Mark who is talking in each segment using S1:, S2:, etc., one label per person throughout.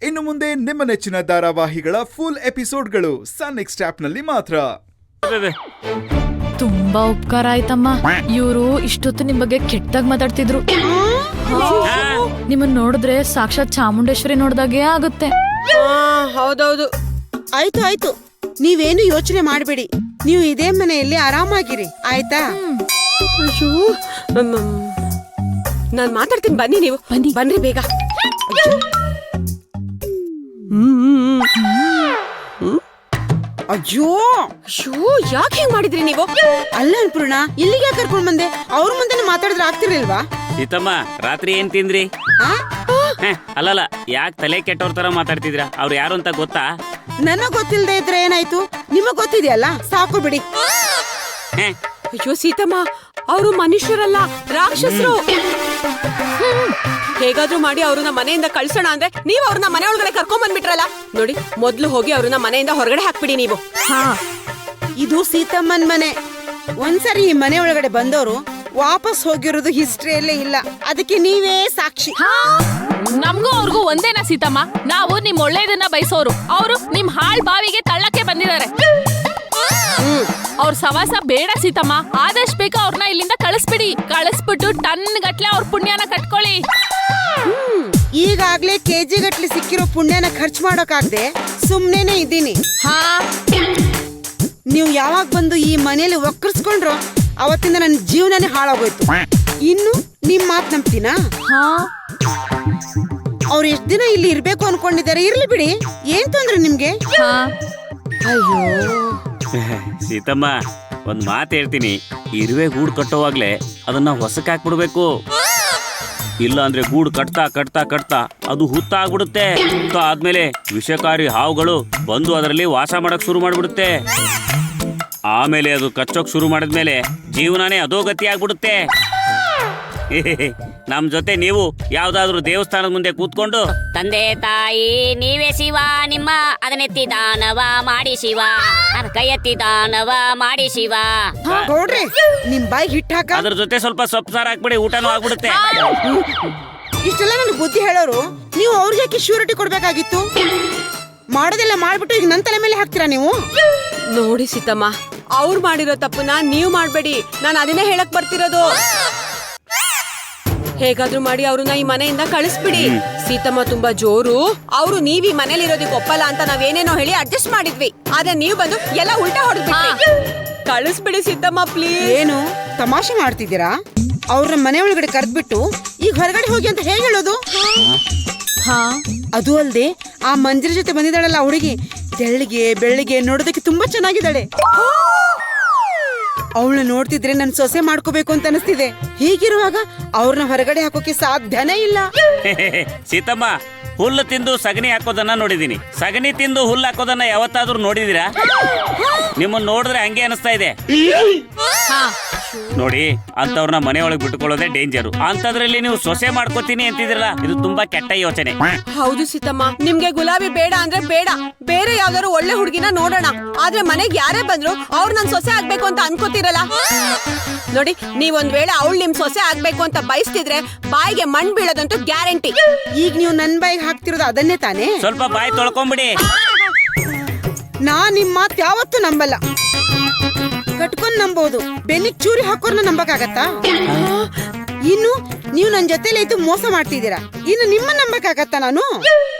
S1: ಇನ್ನು ಮುಂದೆ ನಿಮ್ಮ ನೆಚ್ಚಿನ ಧಾರಾವಾಹಿಗಳ ಫುಲ್ ಎಪಿಸೋಡ್ಗಳು ಸನ್ ನೆಕ್ಸ್ಟ್ ಆಪ್ನಲ್ಲಿ ಮಾತ್ರ.
S2: ತುಂಬಾ ಉಪಕಾರ ಆಯ್ತಮ್ಮ. ಇವರು ಇಷ್ಟೊತ್ತು ನಿಮ್ ಬಗ್ಗೆ ಕೆಟ್ಟದಾಗ ಮಾತಾಡ್ತಿದ್ರು. ನಿಮ್ಮನ್ನ ನೋಡಿದ್ರೆ ಸಾಕ್ಷಾತ್ ಚಾಮುಂಡೇಶ್ವರಿ ನೋಡ್ದಾಗೆ ಆಗುತ್ತೆ.
S3: ಹೌದೌದು. ಆಯ್ತು ಆಯ್ತು, ನೀವೇನು ಯೋಚನೆ ಮಾಡಬೇಡಿ. ನೀವು ಇದೇ ಮನೆಯಲ್ಲಿ ಆರಾಮಾಗಿರಿ, ಆಯ್ತಾ? ಅಯ್ಯೋ, ನಾನ್ ಮಾತಾಡ್ತೀನಿ, ಬನ್ನಿ ನೀವು. ಬನ್ರಿ ಬೇಗ. ಅಯ್ಯೋ ಅಯ್ಯೋ, ಯಾಕೆ ಹಿಂಗ್ ಮಾಡಿದ್ರಿ ನೀವು? ಅಲ್ಲ ಅನ್ಪೂರ್ಣ, ಇಲ್ಲಿಗೆ ಕರ್ಕೊಂಡ್ ಬಂದೆ. ಅವ್ರ ಮುಂದೆ ಮಾತಾಡಿದ್ರೆ ಆಗ್ತಿರ್ಲಿಲ್ವಾ?
S4: ಸೀತಮ್ಮ, ರಾತ್ರಿ ಏನ್ ತಿಂದ್ರಿ? ಅಲ್ಲಲ್ಲ, ಯಾಕೆ ತಲೆ ಕೆಟ್ಟವ್ರ ತರ ಮಾತಾಡ್ತಿದ್ರ? ಅವ್ರು ಯಾರು ಅಂತ ಗೊತ್ತಾ?
S3: ನನಗ್ ಗೊತ್ತಿಲ್ದೆ ಇದ್ರೆ ಏನಾಯ್ತು? ನಿಮಗ್ ಗೊತ್ತಿದೆಯಲ್ಲ, ಸಾಕು ಬಿಡಿ. ಅಯ್ಯೋ ಸೀತಮ್ಮ, ಅವರು ಮನುಷ್ಯರಲ್ಲ, ರಾಕ್ಷಸರು. ಹೇಗಾದ್ರೂ ಮಾಡಿ ಅವ್ರನ್ನ ಮನೆಯಿಂದ ಕಳ್ಸೋಣ ಅಂದ್ರೆ ನೀವು ಅವ್ರನ್ನ ಮನೆ ಒಳಗಡೆ ಕರ್ಕೊಂಡ್ ಬಂದ್ಬಿಟ್ರಲ್ಲ. ನೋಡಿ, ಮೊದ್ಲು ಹೋಗಿ ಅವ್ರನ್ನ ಮನೆಯಿಂದ ಹೊರಗಡೆ ಹಾಕ್ಬಿಡಿ ನೀವು. ಇದು ಸೀತಮ್ಮನ್ ಮನೆ. ಒಂದ್ಸರಿ ಈ ಮನೆ ಒಳಗಡೆ ಬಂದವರು ವಾಪಸ್ ಹೋಗಿರೋದು ಹಿಸ್ಟ್ರಿಯಲ್ಲೇ ಇಲ್ಲ. ಅದಕ್ಕೆ ನೀವೇ ಸಾಕ್ಷಿ.
S2: ನಮ್ಗೂ ಅವ್ರಿಗೂ ಒಂದೇನಾ ಸೀತಮ್ಮ? ನಾವು ನಿಮ್ ಒಳ್ಳೇದನ್ನ ಬಯಸೋರು, ಅವರು ನಿಮ್ ಹಾಳ್ ಬಾವಿಗೆ ತಳ್ಳಕ್ಕೆ ಬಂದಿದ್ದಾರೆ. ಅವ್ರ ಸವಾಸ ಬೇಡ ಸೀತಮ್ಮ. ಆದಷ್ಟು ಬೇಗ ಅವ್ರನ್ನ ಇಲ್ಲಿಂದ ಕಳಿಸ್ಬಿಡಿ. ಕಳಿಸ್ಬಿಟ್ಟು ಟನ್ ಗಟ್ಲೆ ಅವ್ರ ಪುಣ್ಯನ ಕಟ್ಕೊಳ್ಳಿ.
S3: ಈಗಾಗ್ಲೇ ಕೆಜಿ ಗಟ್ಲೆ ಸಿಕ್ಕಿರೋ ಪುಣ್ಯನ ಖರ್ಚು ಮಾಡೋಕಾಗ್ದೆ ಸುಮ್ನೆನೆ ಇದ್ದೀನಿ. ನೀವು ಯಾವಾಗ ಬಂದು ಈ ಮನೆಯಲ್ಲಿ ಒಕ್ಕರ್ಸ್ಕೊಂಡ್ರು ಅವತ್ತಿಂದ ನನ್ನ ಜೀವನನೇ ಹಾಳಾಗೋಯ್ತು. ಇನ್ನು ನಿಮ್ ಮಾತ್ ನಂಬ್ತೀನಾ? ಅವ್ರು ಎಷ್ಟ್ ದಿನ ಇಲ್ಲಿ ಇರ್ಬೇಕು ಅನ್ಕೊಂಡಿದ್ದಾರೆ, ಇರ್ಲಿ ಬಿಡಿ, ಏನ್ ತೊಂದ್ರೆ ನಿಮ್ಗೆ? ಅಯ್ಯೋ
S4: ಸೀತಮ್ಮ, ಒಂದ್ ಮಾತು ಹೇಳ್ತೀನಿ. ಇರುವೆ ಗೂಡು ಕಟ್ಟೋವಾಗ್ಲೇ ಅದನ್ನ ಹೊಸಕ್ ಹಾಕ್ಬಿಡ್ಬೇಕು. ಇಲ್ಲ ಅಂದ್ರೆ ಗೂಡು ಕಟ್ತಾ ಕಟ್ತಾ ಕಟ್ತಾ ಅದು ಹುತ್ತ ಆಗ್ಬಿಡುತ್ತೆ. ಹುತ್ತ ಆದ್ಮೇಲೆ ವಿಷಕಾರಿ ಹಾವುಗಳು ಬಂದು ಅದರಲ್ಲಿ ವಾಸ ಮಾಡಕ್ ಶುರು ಮಾಡ್ಬಿಡುತ್ತೆ. ಆಮೇಲೆ ಅದು ಕಚ್ಚೋಕ್ ಶುರು ಮಾಡಿದ್ಮೇಲೆ ಜೀವನನೇ ಅಧೋಗತಿ ಆಗ್ಬಿಡುತ್ತೆ. ನಮ್ ಜೊತೆ ನೀವು ಯಾವ್ದಾದ್ರು ದೇವಸ್ಥಾನದ ಮುಂದೆ ಕೂತ್ಕೊಂಡು,
S5: ತಂದೆ ತಾಯಿ ನೀವೇ ಶಿವ, ನಿಮ್ಮ ಅದನ್ನೆತ್ತಿ ದಾನವ ಮಾಡಿ ಶಿವ, ಕೈ ಎತ್ತಿ ದಾನವ ಮಾಡಿ ಶಿವ.
S3: ನೋಡ್ರಿ, ನಿಮ್ ಬಾಯಿ ಹಿಟ್ ಹಾಕ.
S4: ಅದ್ರ ಜೊತೆ ಸ್ವಲ್ಪ ಸೊಪ್ಪು ಸಾರು ಹಾಕ್ಬಿಡಿ, ಊಟನೂ ಆಗ್ಬಿಡುತ್ತೆ.
S3: ಇಷ್ಟೆಲ್ಲ ನನ್ ಬುದ್ಧಿ ಹೇಳೋರು ನೀವು ಅವ್ರಿಗೆ ಯಾಕೆ ಶ್ಯೂರಿಟಿ ಕೊಡ್ಬೇಕಾಗಿತ್ತು? ಮಾಡೋದೆಲ್ಲ ಮಾಡ್ಬಿಟ್ಟು ಈಗ ನನ್ ತಲೆ ಮೇಲೆ ಹಾಕ್ತೀರಾ ನೀವು? ನೋಡಿ ಸೀತಮ್ಮ, ಅವ್ರು ಮಾಡಿರೋ ತಪ್ಪನ್ನ ನೀವು ಮಾಡ್ಬೇಡಿ. ನಾನು ಅದನ್ನೇ ಹೇಳಕ್ ಬರ್ತಿರೋದು. ಹೇಗಾದ್ರೂ ಮಾಡಿ ಅವ್ರನ್ನ ಈ ಮನೆಯಿಂದ ಕಳಿಸ್ಬಿಡಿ. ಸೀತಮ್ಮ ತುಂಬಾ ಜೋರು. ಅವ್ರು ನೀವ್ ಈ ಮನೇಲಿ ಇರೋದಕ್ಕೆ ಒಪ್ಪಲ್ಲ ಅಂತ ನಾವೇನೇನೋ ಹೇಳಿ ಅಡ್ಜಸ್ಟ್ ಮಾಡಿದ್ವಿ. ಆದ್ರೆ ನೀವು ಬಂದು ಎಲ್ಲ ಉಲ್ಟಾ ಹೊಡೆದ್ಬಿಟ್ರಿ. ಕಳಿಸ್ಬಿಡಿ ಸೀತಮ್ಮ, ಪ್ಲೀಸ್. ಏನು ತಮಾಷೆ ಮಾಡ್ತಿದ್ದೀರಾ? ಅವ್ರನ್ನ ಮನೆ ಒಳಗಡೆ ಕರೆದ್ಬಿಟ್ಟು ಈಗ ಹೊರಗಡೆ ಹೋಗಿ ಅಂತ ಹೇಗೆ ಹೇಳೋದು? ಅದು ಅಲ್ದೆ ಆ ಮಂಜರಿ ಜೊತೆ ಬಂದಿದ್ದಾಳಲ್ಲ ಹುಡುಗಿ, ತೆಳ್ಳಿಗೆ ಬೆಳ್ಳಿಗೆ, ನೋಡೋದಕ್ಕೆ ತುಂಬಾ ಚೆನ್ನಾಗಿದ್ದಾಳೆ. ಅವಳು ನೋಡ್ತಿದ್ರೆ ನನ್ ಸೊಸೆ ಮಾಡ್ಕೋಬೇಕು ಅಂತ ಅನಿಸ್ತಿದೆ. ಹೀಗಿರುವಾಗ ಅವ್ರನ್ನ ಹೊರಗಡೆ ಹಾಕೋಕೆ ಸಾಧ್ಯನೇ ಇಲ್ಲ.
S4: ಸೀತಮ್ಮ, ಹುಲ್ಲು ತಿಂದು ಸಗಣಿ ಹಾಕೋದನ್ನ ನೋಡಿದೀನಿ. ಸಗಣಿ ತಿಂದು ಹುಲ್ಲು ಹಾಕೋದನ್ನ ಯಾವತ್ತಾದ್ರೂ ನೋಡಿದೀರಾ? ನಿಮ್ಮನ್ನ ನೋಡಿದ್ರೆ ಹಂಗೆ ಅನಿಸ್ತಾ ಇದೆ ನೋಡಿ. ಅಂತವ್ರನ್ನ ಮನೆ ಒಳಗೆ ಬಿಟ್ಕೊಳ್ಳೋದೇ ಡೇಂಜರು. ಅಂತದ್ರಲ್ಲಿ ನೀವು ಸೊಸೆ ಮಾಡ್ಕೋತೀನಿ ಅಂತಿದ್ರಲ್ಲ, ಇದು ತುಂಬಾ ಕೆಟ್ಟ ಯೋಚನೆ.
S3: ಹೌದು ಸೀತಮ್ಮ, ನಿಮ್ಗೆ ಗುಲಾಬಿ ಬೇಡ ಅಂದ್ರೆ ಬೇಡ, ಬೇರೆ ಯಾವ್ದಾದ್ರು ಒಳ್ಳೆ ಹುಡುಗಿನ ನೋಡೋಣ. ಆದ್ರೆ ಮನೆಗೆ ಯಾರೇ ಬಂದ್ರು ಅವ್ರು ನನ್ ಸೊಸೆ ಆಗ್ಬೇಕು ಅಂತ ಅನ್ಕೋತಿರಲ್ಲ. ನೋಡಿ, ನೀವೊಂದ್ ವೇಳೆ ಅವಳು ನಿಮ್ ಸೊಸೆ ಆಗ್ಬೇಕು ಅಂತ ಬಯಸ್ತಿದ್ರೆ ಬಾಯಿಗೆ ಮಣ್ ಬೀಳೋದಂತೂ ಗ್ಯಾರಂಟಿ. ಈಗ ನೀವು ನನ್ ಬಾಯಿಗೆ ಹಾಕ್ತಿರೋದು ಅದನ್ನೇ ತಾನೇ?
S4: ಸ್ವಲ್ಪ ಬಾಯಿ ತೊಳ್ಕೊಂಬಿಡಿ.
S3: ನಾ ನಿಮ್ ಮಾತ್ ಯಾವತ್ತೂ ನಂಬಲ್ಲ. ಕಟ್ಕೊಂಡ್ ನಂಬೋದು, ಬೆನ್ನಿಗ್ ಚೂರಿ ಹಾಕೋರ್ನ ನಂಬಕ್ಕಾಗತ್ತಾ? ಇನ್ನು ನೀವು ನನ್ ಜೊತೆಲಿ ಇದ್ದು ಮೋಸ ಮಾಡ್ತಿದ್ದೀರಾ, ಇನ್ನು ನಿಮ್ಮ ನಂಬಕ್ಕಾಗತ್ತಾ ನಾನು?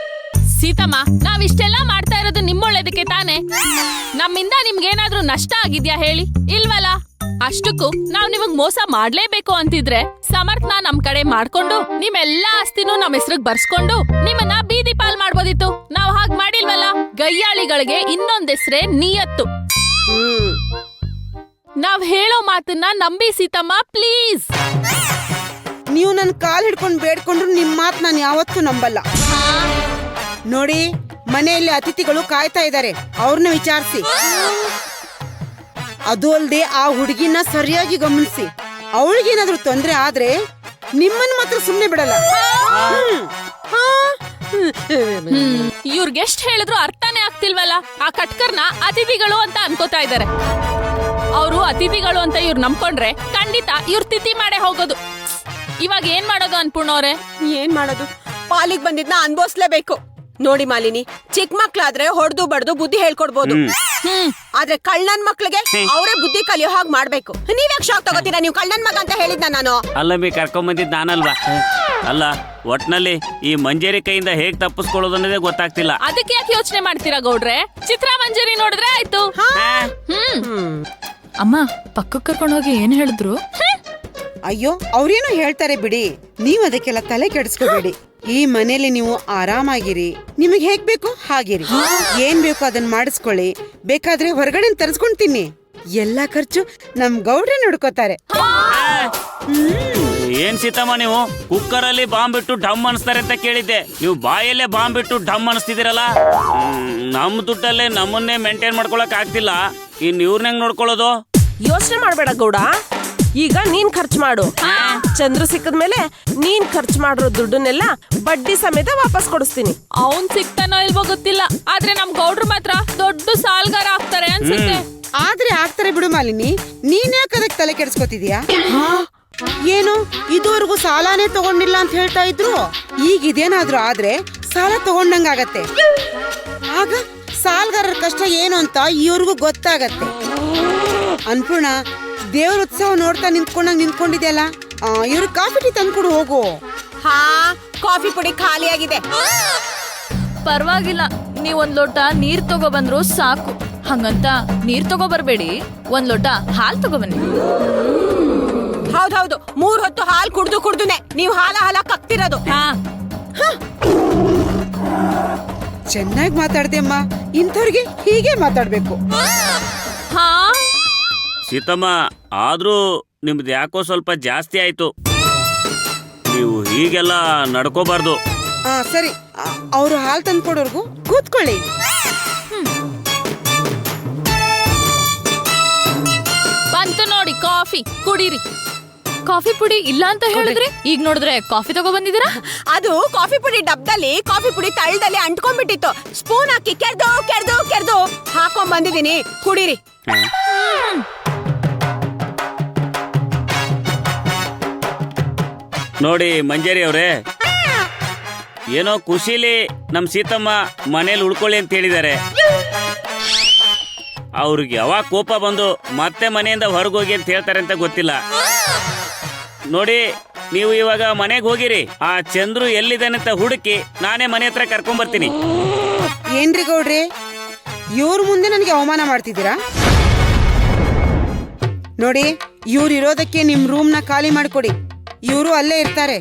S2: ಸೀತಮ್ಮ, ನಾವಿಷ್ಟೆಲ್ಲ ಮಾಡ್ತಾ ಇರೋದು ನಿಮ್ಮೊಳ್ಳೇದಕ್ಕೆ ತಾನೆ. ನಮ್ಮಿಂದ ನಿಮ್ಗೇನಾದ್ರೂ ನಷ್ಟ ಆಗಿದ್ಯಾ ಹೇಳಿ? ಇಲ್ವಲ್ಲ. ಅಷ್ಟಕ್ಕೂ ನಾವ್ ನಿಮಗ್ ಮೋಸ ಮಾಡ್ಲೇಬೇಕು ಅಂತಿದ್ರೆ ಸಮರ್ಥನ ನಮ್ ಕಡೆ ಮಾಡ್ಕೊಂಡು ನಿಮ್ಮೆಲ್ಲಾ ಆಸ್ತಿನೂ ನಮ್ ಹೆಸ್ರಿಗೆ ಬರ್ಸ್ಕೊಂಡು ನಿಮ್ಮನ್ನ ಬೀದಿ ಪಾಲ್ ಮಾಡ್ಬೋದಿತ್ತು. ನಾವ್ ಹಾಗ್ ಮಾಡಿಲ್ವಲ್ಲ. ಗಯ್ಯಾಳಿಗಳಿಗೆ ಇನ್ನೊಂದ್ ಹೆಸ್ರೇ ನಿಯತ್ತು. ನಾವ್ ಹೇಳೋ ಮಾತನ್ನ ನಂಬಿ ಸೀತಮ್ಮ, ಪ್ಲೀಸ್.
S3: ನೀವು ನನ್ ಕಾಲ್ ಹಿಡ್ಕೊಂಡ್ ಬೇಡ್ಕೊಂಡ್ರು ನಿಮ್ ಮಾತ್ ನಾನ್ ಯಾವತ್ತೂ ನಂಬಲ್ಲ. ನೋಡಿ, ಮನೆಯಲ್ಲಿ ಅತಿಥಿಗಳು ಕಾಯ್ತಾ ಇದ್ದಾರೆ, ಅವ್ರನ್ನ ವಿಚಾರಿಸಿ. ಅದು ಅಲ್ದೆ ಆ ಹುಡುಗಿನ ಸರಿಯಾಗಿ ಗಮನಿಸಿ. ಅವಳಿಗೇನಾದ್ರೂ ತೊಂದ್ರೆ ಆದ್ರೆ ನಿಮ್ಮನ್ನ ಮಾತ್ರ ಸುಮ್ನೆ ಬಿಡಲ್ಲ.
S2: ಇವ್ರಿಗೆಷ್ಟ್ ಹೇಳಿದ್ರು ಅರ್ಥನೇ ಆಗ್ತಿಲ್ವಲ್ಲ. ಆ ಕಟ್ಕರ್ನ ಅತಿಥಿಗಳು ಅಂತ ಅನ್ಕೋತಾ ಇದ್ದಾರೆ. ಅವರು ಅತಿಥಿಗಳು ಅಂತ ಇವ್ರು ನಂಬ್ಕೊಂಡ್ರೆ ಖಂಡಿತ ಇವ್ರ ತಿಥಿ ಮಾಡೇ ಹೋಗೋದು. ಇವಾಗ ಏನ್ ಮಾಡೋದು ಅನ್ಪೂರ್ಣವ್ರೆ?
S3: ಏನ್ ಮಾಡೋದು, ಪಾಲಿಗೆ ಬಂದಿದ್ನ ಅನ್ಭವಿಸ್ಲೇಬೇಕು. ನೋಡಿ ಮಾಲಿನಿ, ಚಿಕ್ಕ ಮಕ್ಳಾದ್ರೆ ಹೊಡೆದು ಬಡ್ದು ಬುದ್ಧಿ ಹೇಳ್ಕೊಡ್ಬೋದು. ಆದ್ರೆ ಕಳ್ಳನ್ ಮಕ್ಳಿಗೆ ಅವರೇ ಬುದ್ಧಿ ಕಲಿಯೋ ಹಾಗೆ ಮಾಡ್ಬೇಕು. ನೀವ್ಯಾಕ್ ಶಾಕ್ ತಗೋತೀರಾ? ನೀವು ಕಳ್ಳನ್ ಮಗ ಅಂತ ಹೇಳಿದ್ನ ನಾನು.
S4: ಅಲ್ಲ ಬಿ ಕರ್ಕೊಂಬಂದಿದ್ ನಾನಲ್ವಾ? ಅಲ್ಲ ಒಟ್ನಲ್ಲಿ ಈ ಮಂಜರಿ ಕೈಯಿಂದ ಹೇಗ್ ತಪ್ಪಿಸ್ಕೊಳ್ಳೋದು ಅನ್ನೋದೇ ಗೊತ್ತಾಗ್ತಿಲ್ಲ.
S2: ಅದಕ್ಕೆ ಯಾಕೆ ಯೋಚನೆ ಮಾಡ್ತೀರಾ ಗೌಡ್ರೆ? ಚಿತ್ರಾ ಮಂಜರಿ ನೋಡಿದ್ರೆ ಆಯ್ತು.
S6: ಅಮ್ಮ ಪಕ್ಕಕ್ಕೆ ಕರ್ಕೊಂಡೋಗಿ ಏನ್ ಹೇಳಿದ್ರು?
S7: ಅಯ್ಯೋ ಅವ್ರೇನೋ ಹೇಳ್ತಾರೆ ಬಿಡಿ, ನೀವ್ ಅದಕ್ಕೆಲ್ಲ ತಲೆ ಕೆಡಿಸ್ಕೋಬೇಡಿ. ಈ ಮನೇಲಿ ನೀವು ಆರಾಮಾಗಿರಿ, ನಿಮಗೆ ಹೇಗ್ ಬೇಕು ಹಾಗಿರಿ, ಏನ್ ಬೇಕು ಅದನ್ನ ಮಾಡಿಸ್ಕೊಳ್ಳಿ, ಬೇಕಾದ್ರೆ ಹೊರಗಡೆ ತರಿಸ್ಕೊಂಡ್ ತಿನ್ನಿ, ಎಲ್ಲಾ ಖರ್ಚು ನಮ್ ಗೌಡ್ರೆ ನೋಡ್ಕೋತಾರೆ.
S4: ಏನ್ ಸೀತಮ್ಮ ನೀವು ಕುಕ್ಕರ್ ಅಲ್ಲಿ ಬಾಂಬ್ ಬಿಟ್ಟು ಡಮ್ ಅನ್ಸ್ತಾರೆ ಅಂತ ಕೇಳಿದ್ದೆ, ನೀವು ಬಾಯಲ್ಲೇ ಬಾಂಬ್ ಬಿಟ್ಟು ಡಮ್ ಅನ್ಸ್ತಿದಿರಲ್ಲ. ನಮ್ ದುಡ್ಡಲ್ಲೇ ನಮ್ಮನ್ನೇ ಮೇಂಟೈನ್ ಮಾಡ್ಕೊಳಕ್ ಆಗ್ತಿಲ್ಲ, ಇನ್ ಇವ್ರನ್ನ ಹೆಂಗ್ ನೋಡ್ಕೊಳ್ಳೋದು?
S8: ಯೋಚನೆ ಮಾಡ್ಬೇಡ ಗೌಡ, ಈಗ ನೀನ್ ಖರ್ಚು ಮಾಡು. ಚಂದ್ರು ಸಿಕ್ಕದ್ಮೇಲೆ ನೀನ್ ಖರ್ಚು ಮಾಡಿರೋ ದುಡ್ಡನ್ನೆಲ್ಲ ಬಡ್ಡಿ ಸಮೇತ ವಾಪಸ್ ಕೊಡಿಸ್ತೀನಿ.
S2: ಅವನ್ ಸಿಗ್ತಾನೋ ಇಲ್ವೋ ಗೊತ್ತಿಲ್ಲ, ಆದ್ರೆ ನಮ್ ಗೌಡ್ರು ಮಾತ್ರ ದೊಡ್ಡ ಸಾಲ್ಗಾರ ಆಗ್ತಾರೆ ಅನ್ಸುತ್ತೆ.
S7: ಆದ್ರೆ ಆಗ್ತಾರೆ ಬಿಡು ಮಾಲಿನಿ, ನೀನ್ ಯಾಕೆ ಅದಕ್ಕೆ ತಲೆ ಕೆಡಿಸ್ಕೊತಿದ್ಯಾ? ಏನು ಇದುವರೆಗೂ ಸಾಲಾನೇ ತಗೊಂಡಿಲ್ಲ ಅಂತ ಹೇಳ್ತಾ ಇದ್ರು, ಈಗ ಇದೇನಾದ್ರೂ ಆದ್ರೆ ಸಾಲ ತಗೊಂಡಂಗಾಗತ್ತೆ. ಆಗ ಸಾಲ್ಗಾರರ ಕಷ್ಟ ಏನು ಅಂತ ಇವ್ರಿಗೂ ಗೊತ್ತಾಗತ್ತೆ. ಅನ್ಪೂರ್ಣ, ದೇವ್ರ ಉತ್ಸವ ನೋಡ್ತಾ ನಿಂತ್ಕೊಂಡಿದ್ಯಲ್ಲ, ಇವ್ರು ಕಾಫಿ ಟೀ ತಂದ್ಕೊಡು ಹೋಗು.
S3: ಹಾ, ಕಾಫಿ ಪುಡಿ ಖಾಲಿ ಆಗಿದೆ.
S6: ಪರವಾಗಿಲ್ಲ, ನೀವ್ ಒಂದ್ ಲೋಟ ನೀರ್ ತಗೋ ಬಂದ್ರು ಸಾಕು. ಹಂಗಂತ ನೀರ್ ತಗೋ ಬರ್ಬೇಡಿ, ಒಂದ್ ಲೋಟ ಹಾಲ್ ತಗೋ ಬನ್ನಿ.
S3: ಹೌದೌದು, 3 ಹೊತ್ತು ಹಾಲು ಕುಡ್ದುನೆ ನೀವು ಹಾಲ ಕಕ್ತಿರೋದು.
S7: ಚೆನ್ನಾಗಿ ಮಾತಾಡ್ದೆ ಅಮ್ಮ, ಇಂಥವ್ರಿಗೆ ಹೀಗೆ ಮಾತಾಡ್ಬೇಕು.
S2: ಹಾ
S4: ಸೀತಮ್ಮ, ಆದ್ರೂ ನಿಮ್ದು ಯಾಕೋ ಸ್ವಲ್ಪ ಜಾಸ್ತಿ ಆಯ್ತು. ನೀವು ಹೀಗೆಲ್ಲ ನಡ್ಕೋಬಾರ್ದು.
S7: ಸರಿ, ಅವ್ರು ಹಾಲು ತಂದ್ಕೊಡೋರ್ಗು ಕೂತ್ಕೊಳ್ಳಿ.
S2: ಬಂತು ನೋಡಿ ಕಾಫಿ, ಕುಡೀರಿ.
S6: ಕಾಫಿ ಪುಡಿ ಇಲ್ಲ ಅಂತ ಹೇಳಿದ್ರಿ, ಈಗ ನೋಡಿದ್ರೆ ಕಾಫಿ ತಗೋ ಬಂದಿದ್ದೀರಾ?
S3: ಅದು ಕಾಫಿ ಪುಡಿ ಡಬ್ದಲ್ಲಿ ಕಾಫಿ ಪುಡಿ ತಳ್ಳದಲ್ಲಿ ಅಂಟ್ಕೊಂಡ್ಬಿಟ್ಟಿತ್ತು. ಸ್ಪೂನ್ ಹಾಕಿ ಕೆರ್ದು ಹಾಕೊಂಡ್ ಬಂದಿದ್ದೀನಿ, ಕುಡೀರಿ.
S4: ನೋಡಿ ಮಂಜರಿ ಅವ್ರೆ, ಏನೋ ಖುಷಿಲಿ ನಮ್ ಸೀತಮ್ಮ ಮನೇಲಿ ಉಳ್ಕೊಳ್ಳಿ ಅಂತ ಹೇಳಿದ್ದಾರೆ. ಅವ್ರಿಗೆ ಯಾವಾಗ ಕೋಪ ಬಂದು ಮತ್ತೆ ಮನೆಯಿಂದ ಹೊರಗೋಗಿ ಅಂತ ಹೇಳ್ತಾರೆ ಅಂತ ಗೊತ್ತಿಲ್ಲ. ನೋಡಿ, ನೀವು ಇವಾಗ ಮನೆಗೆ ಹೋಗಿರಿ, ಆ ಚಂದ್ರು ಎಲ್ಲಿದ್ದಾನೆ ಅಂತ ಹುಡುಕಿ ನಾನೇ ಮನೆ ಹತ್ರ ಕರ್ಕೊಂಡ್ ಬರ್ತೀನಿ.
S7: ಏನ್ರಿ ಗೌಡ್ರೆ, ಇವ್ರ ಮುಂದೆ ನನಗೆ ಅವಮಾನ ಮಾಡ್ತಿದ್ದೀರಾ? ನೋಡಿ, ಇವ್ರು ಇರೋದಕ್ಕೆ ನಿಮ್ ರೂಮ್ನ ಖಾಲಿ ಮಾಡ್ಕೊಡಿ, ಇವರು ಅಲ್ಲೇ ಇರ್ತಾರೆ.